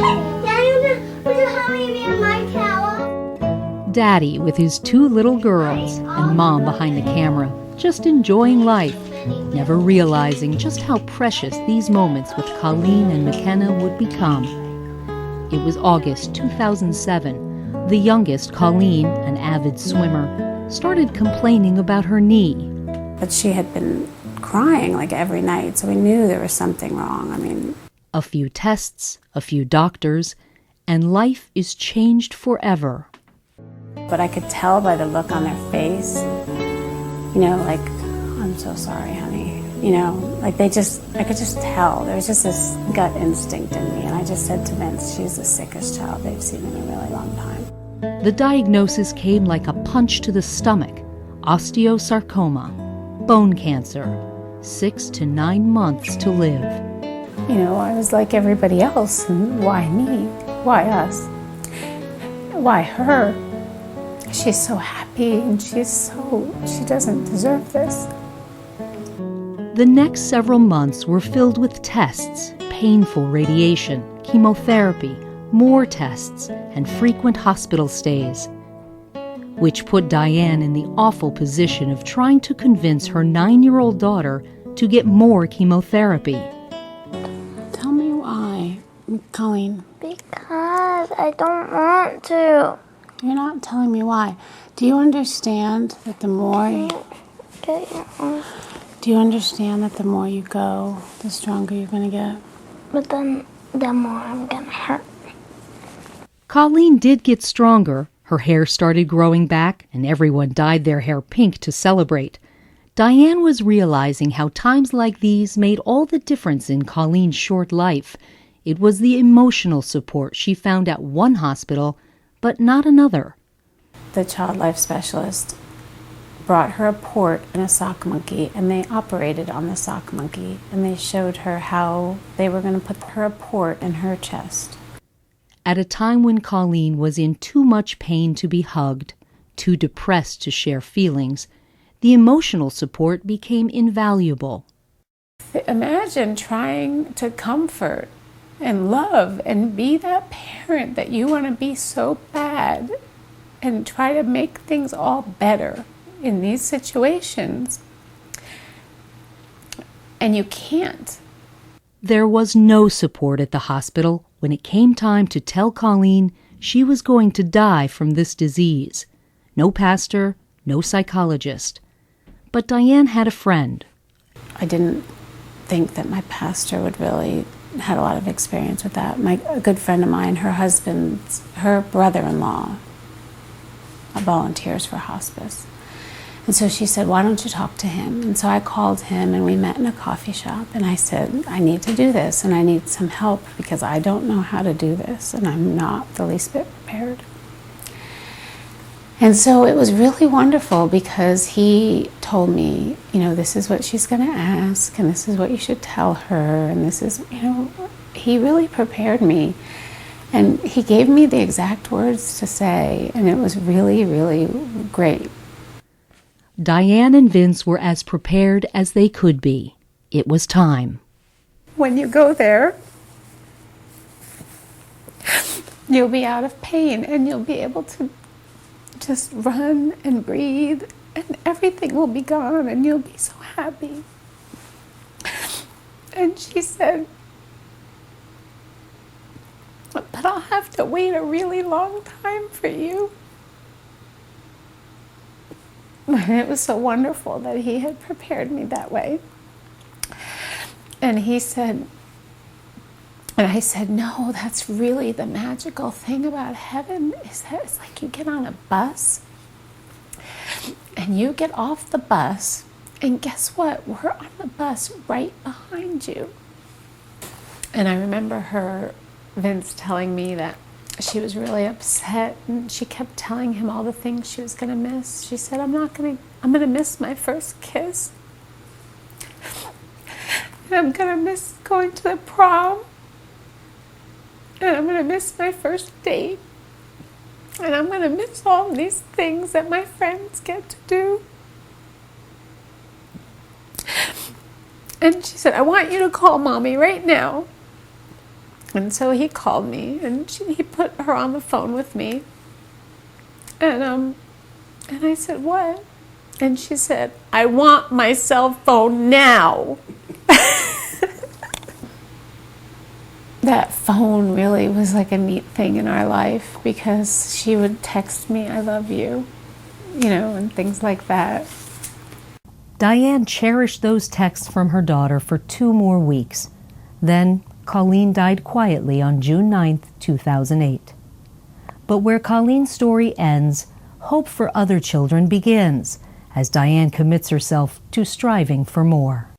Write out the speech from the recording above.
would you help me be my towel? Daddy with his two little girls and Mom behind the camera, just enjoying life, never realizing just how precious these moments with Colleen and McKenna would become. It was August 2007. The youngest, Colleen, an avid swimmer, started complaining about her knee. But she had been crying like every night, so we knew there was something wrong. A few tests, a few doctors, and life is changed forever. But I could tell by the look on their face, like, I'm so sorry, honey. I could just tell. There was just this gut instinct in me. And I just said to Vince, she's the sickest child they've seen in a really long time. The diagnosis came like a punch to the stomach. Osteosarcoma, bone cancer, 6 to 9 months to live. I was like everybody else. And why me? Why us? Why her? She's so happy and she doesn't deserve this. The next several months were filled with tests, painful radiation, chemotherapy, more tests, and frequent hospital stays, which put Diane in the awful position of trying to convince her 9-year-old daughter to get more chemotherapy. Tell me why, Colleen. Because I don't want to. You're not telling me why. Do you understand that the more you go, the stronger you're going to get? But then the more I'm going to hurt. Colleen did get stronger. Her hair started growing back, and everyone dyed their hair pink to celebrate. Diane was realizing how times like these made all the difference in Colleen's short life. It was the emotional support she found at one hospital, but not another. The child life specialist brought her a port and a sock monkey, and they operated on the sock monkey, and they showed her how they were going to put her a port in her chest. At a time when Colleen was in too much pain to be hugged, too depressed to share feelings, the emotional support became invaluable. Imagine trying to comfort and love and be that parent that you want to be so bad and try to make things all better in these situations, and you can't. There was no support at the hospital when it came time to tell Colleen she was going to die from this disease. No pastor, no psychologist. But Diane had a friend. I didn't think that my pastor would really had a lot of experience with that. A good friend of mine, her brother-in-law volunteers for hospice. And so she said, why don't you talk to him? And so I called him and we met in a coffee shop, and I said, I need to do this and I need some help because I don't know how to do this and I'm not the least bit prepared. And so it was really wonderful because he told me, this is what she's going to ask and this is what you should tell her, and this is, he really prepared me. And he gave me the exact words to say, and it was really, really great. Diane and Vince were as prepared as they could be. It was time. When you go there, you'll be out of pain and you'll be able to just run and breathe and everything will be gone and you'll be so happy. And she said, but I'll have to wait a really long time for you. And it was so wonderful that he had prepared me that way. And he said, and I said, no, that's really the magical thing about heaven, is that it's like you get on a bus and you get off the bus and guess what? We're on the bus right behind you. And I remember Vince telling me that she was really upset and she kept telling him all the things she was going to miss. She said, I'm going to miss my first kiss. And I'm going to miss going to the prom. And I'm going to miss my first date. And I'm going to miss all these things that my friends get to do. And she said, I want you to call Mommy right now. And so he called me, and he put her on the phone with me. And I said, "What?" And she said, "I want my cell phone now." That phone really was like a neat thing in our life, because she would text me, "I love you," and things like that. Diane cherished those texts from her daughter for 2 more weeks. Then Colleen died quietly on June 9th, 2008. But where Colleen's story ends, hope for other children begins, as Diane commits herself to striving for more.